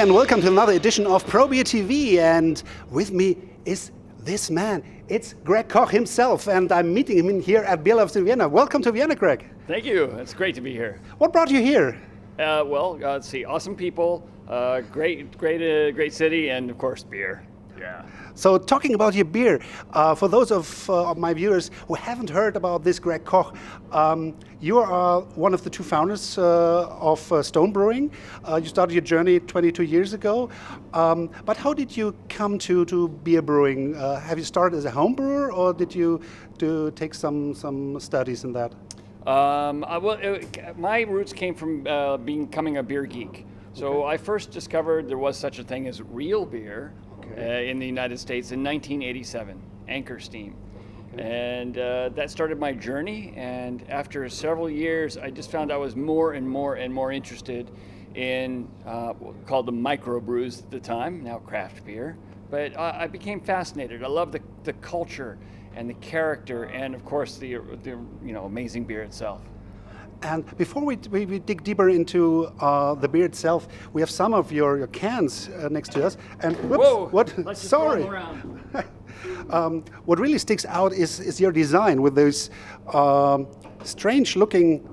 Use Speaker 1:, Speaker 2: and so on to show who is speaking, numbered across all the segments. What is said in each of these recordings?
Speaker 1: and welcome to another edition of Probier TV. And with me is this man. It's Greg Koch himself, and I'm meeting him in here at Beer Loves in Vienna. Welcome to Vienna, Greg.
Speaker 2: Thank you. It's great to be here.
Speaker 1: What brought you here?
Speaker 2: Let's see. Awesome people, great city, and of course beer. Yeah.
Speaker 1: So talking about your beer, for those of my viewers who haven't heard about this Greg Koch, you are one of the two founders of Stone Brewing. You started your journey 22 years ago. But how did you come to beer brewing? Have you started as a home brewer, or did you take some studies in that?
Speaker 2: My roots came from becoming a beer geek. So I first discovered there was such a thing as real beer in the United States in 1987, Anchor Steam. And that started my journey, and after several years I just found I was more and more interested in called the microbrews at the time, now craft beer. But I became fascinated. I love the culture and the character, and of course the amazing beer itself.
Speaker 1: And before we dig deeper into the beer itself, we have some of your cans next to us. And whoops,
Speaker 2: whoa!
Speaker 1: What?
Speaker 2: Let's just
Speaker 1: Sorry.
Speaker 2: throw them around.
Speaker 1: What really sticks out is your design with those strange-looking.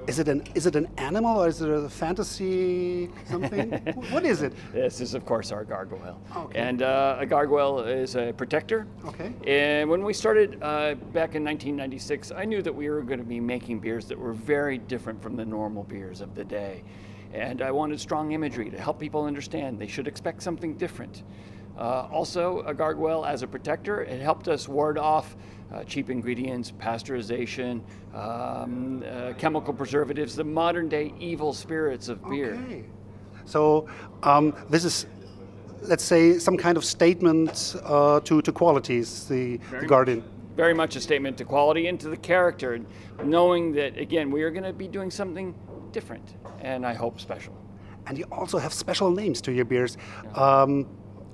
Speaker 1: Is it an animal, or is it a fantasy something? What is it?
Speaker 2: This is, of course, our gargoyle.
Speaker 1: Okay.
Speaker 2: And a gargoyle is a protector.
Speaker 1: Okay.
Speaker 2: And when we started back in 1996, I knew that we were going to be making beers that were very different from the normal beers of the day. And I wanted strong imagery to help people understand they should expect something different. Also, a gargoyle as a protector, it helped us ward off cheap ingredients, pasteurization, chemical preservatives, the modern day evil spirits of beer.
Speaker 1: Okay. So this is, let's say, some kind of statement to qualities, the Guardian.
Speaker 2: Very much a statement to quality and to the character, knowing that, again, we are going to be doing something different, and I hope special.
Speaker 1: And you also have special names to your beers.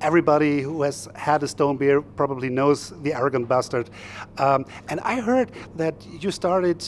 Speaker 1: Everybody who has had a Stone beer probably knows the Arrogant Bastard. And I heard that you started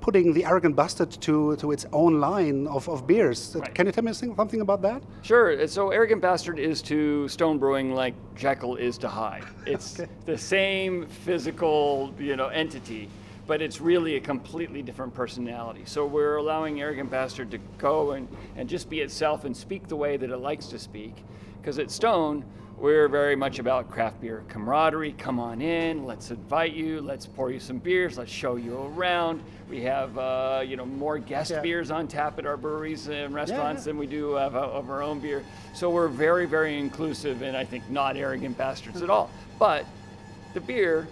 Speaker 1: putting the Arrogant Bastard to its own line of beers.
Speaker 2: Right.
Speaker 1: Can you tell me something about that?
Speaker 2: Sure. So Arrogant Bastard is to Stone Brewing like Jekyll is to Hyde. It's the same physical, entity, but it's really a completely different personality. So we're allowing Arrogant Bastard to go and just be itself and speak the way that it likes to speak. Because at Stone, we're very much about craft beer camaraderie. Come on in, let's invite you, let's pour you some beers, let's show you around. We have more guest beers on tap at our breweries and restaurants than we do of our own beer. So we're very, very inclusive, and I think not arrogant bastards at all. But the beer,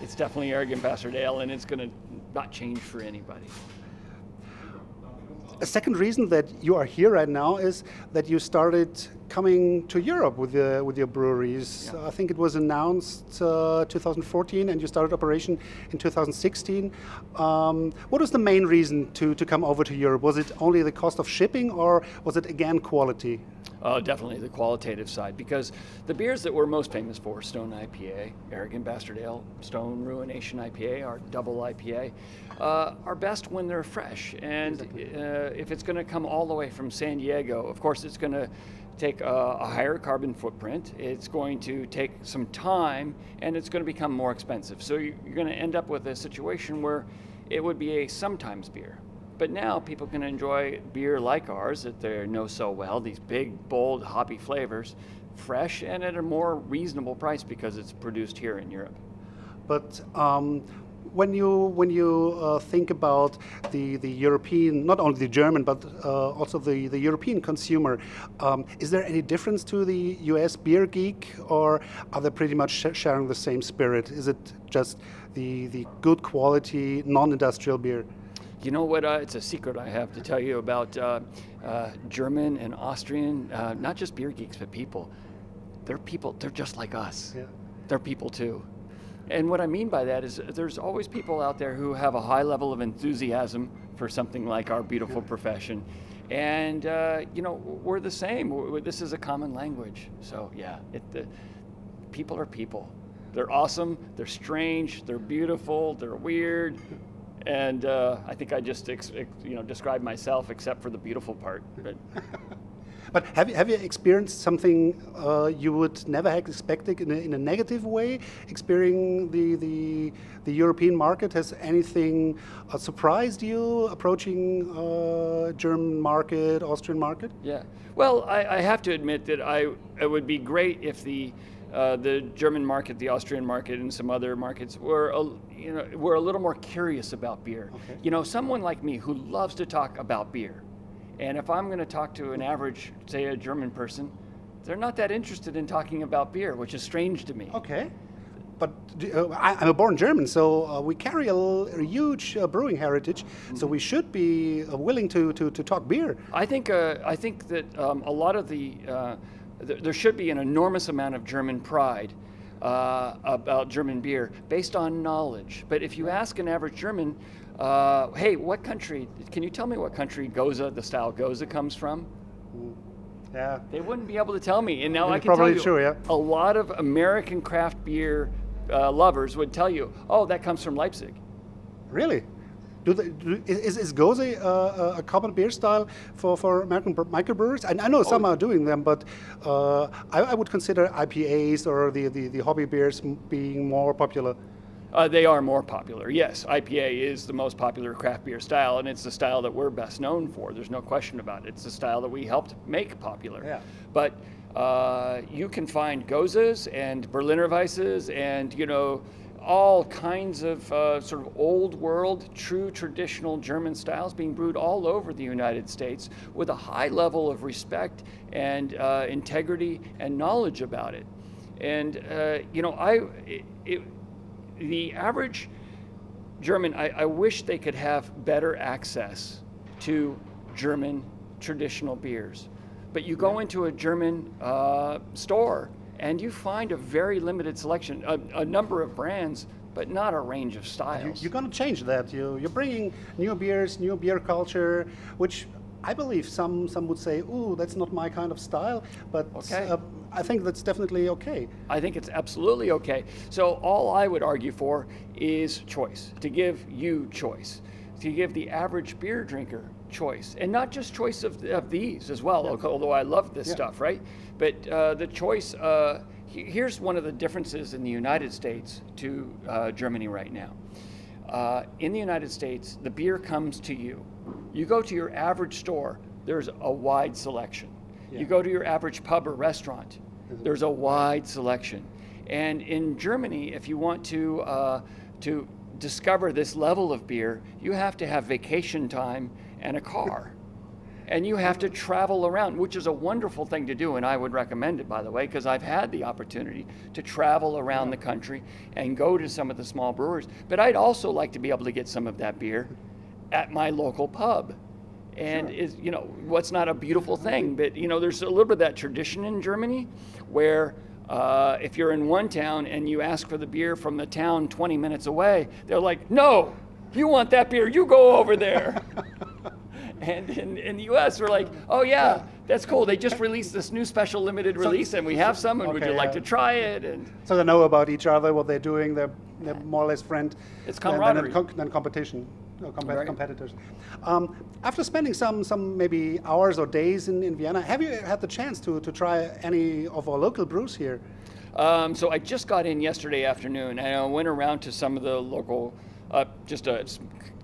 Speaker 2: it's definitely Arrogant Bastard Ale, and it's going to not change for anybody.
Speaker 1: A second reason that you are here right now is that you started coming to Europe with your breweries.
Speaker 2: Yeah.
Speaker 1: I think it was announced 2014, and you started operation in 2016. What was the main reason to come over to Europe? Was it only the cost of shipping, or was it again quality?
Speaker 2: Definitely the qualitative side, because the beers that we're most famous for, Stone IPA, Arrogant Bastard Ale, Stone Ruination IPA, our double IPA, are best when they're fresh. And if it's going to come all the way from San Diego, of course it's going to take a higher carbon footprint, it's going to take some time, and it's going to become more expensive. So you're going to end up with a situation where it would be a sometimes beer. But now people can enjoy beer like ours that they know so well, these big, bold, hoppy flavors, fresh and at a more reasonable price because it's produced here in Europe.
Speaker 1: But when you think about the European, not only the German, but also the European consumer, is there any difference to the US beer geek, or are they pretty much sharing the same spirit? Is it just the good quality, non-industrial beer?
Speaker 2: You know what, it's a secret I have to tell you about German and Austrian, not just beer geeks, but people. They're just like us.
Speaker 1: Yeah.
Speaker 2: They're people too. And what I mean by that is there's always people out there who have a high level of enthusiasm for something like our beautiful profession. And, we're the same. This is a common language. So, people are people. They're awesome, they're strange, they're beautiful, they're weird. And I think I just described myself except for the beautiful part. But
Speaker 1: But have you experienced something you would never have expected in a negative way? Experiencing the European market, has anything surprised you approaching German market, Austrian market?
Speaker 2: Yeah. Well, I have to admit that it would be great if the German market, the Austrian market, and some other markets were a little more curious about beer.
Speaker 1: Okay.
Speaker 2: You know, someone like me who loves to talk about beer, and if I'm going to talk to an average, say, a German person, they're not that interested in talking about beer, which is strange to me.
Speaker 1: Okay. But I'm a born German, so we carry a huge brewing heritage. So we should be willing to talk beer.
Speaker 2: I think that a lot of there should be an enormous amount of German pride about German beer based on knowledge. But if you ask an average German, hey, what country? Can you tell me what country the style Goza comes from?
Speaker 1: Yeah.
Speaker 2: They wouldn't be able to tell me. And now I can
Speaker 1: probably
Speaker 2: tell you,
Speaker 1: true, yeah.
Speaker 2: a lot of American craft beer lovers would tell you, oh, that comes from Leipzig.
Speaker 1: Really? Is Goza a common beer style for American microbrewers? I know some are doing them, but I would consider IPAs or the hobby beers being more popular.
Speaker 2: They are more popular, yes. IPA is the most popular craft beer style, and it's the style that we're best known for. There's no question about it. It's the style that we helped make popular.
Speaker 1: Yeah.
Speaker 2: But you can find Gozas and Berliner Weisses and, all kinds of sort of old world, true traditional German styles being brewed all over the United States with a high level of respect and integrity and knowledge about it. And, the average German, I wish they could have better access to German traditional beers. But you go into a German store and you find a very limited selection, a number of brands, but not a range of styles.
Speaker 1: You're going to change that. You're bringing new beers, new beer culture, which I believe some would say, ooh, that's not my kind of style, but
Speaker 2: okay.
Speaker 1: I think that's definitely okay.
Speaker 2: I think it's absolutely okay. So all I would argue for is choice, to give you choice, to give the average beer drinker choice, and not just choice of these as well, yeah. Although I love this stuff, right? But the choice, here's one of the differences in the United States to Germany right now. In the United States, the beer comes to you. You go to your average store, there's a wide selection. Yeah. You go to your average pub or restaurant, there's a wide selection. And in Germany, if you want to discover this level of beer, you have to have vacation time and a car. And you have to travel around, which is a wonderful thing to do, and I would recommend it, by the way, because I've had the opportunity to travel around the country and go to some of the small brewers. But I'd also like to be able to get some of that beer at my local pub. And sure. What's not a beautiful thing? But there's a little bit of that tradition in Germany where if you're in one town and you ask for the beer from the town 20 minutes away, they're like, no, you want that beer, you go over there. And in the US, we're like, oh yeah, that's cool. They just released this new special limited release and we have some, and would you like to try it? And
Speaker 1: so they know about each other, what they're doing, they're more or less friend.
Speaker 2: It's camaraderie.
Speaker 1: Than competition. Competitors. After spending some maybe hours or days in Vienna, have you had the chance to try any of our local brews here?
Speaker 2: So I just got in yesterday afternoon and I went around to some of the local, just a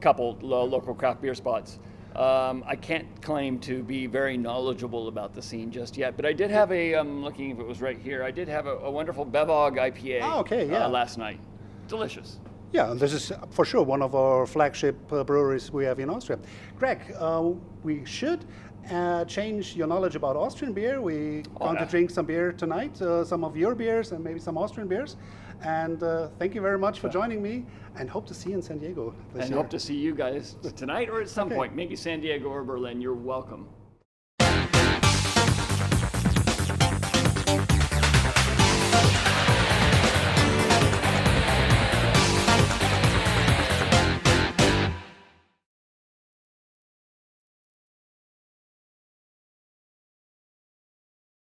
Speaker 2: couple local craft beer spots. I can't claim to be very knowledgeable about the scene just yet, but I did have I'm looking if it was right here, I did have a wonderful Bevog IPA last night. Delicious.
Speaker 1: Yeah, and this is for sure one of our flagship breweries we have in Austria. Greg, we should change your knowledge about Austrian beer. We're going to drink some beer tonight, some of your beers and maybe some Austrian beers. And thank you very much for joining me, and hope to see you in San Diego this year.
Speaker 2: Hope to see you guys tonight or at some point, maybe San Diego or Berlin. You're welcome.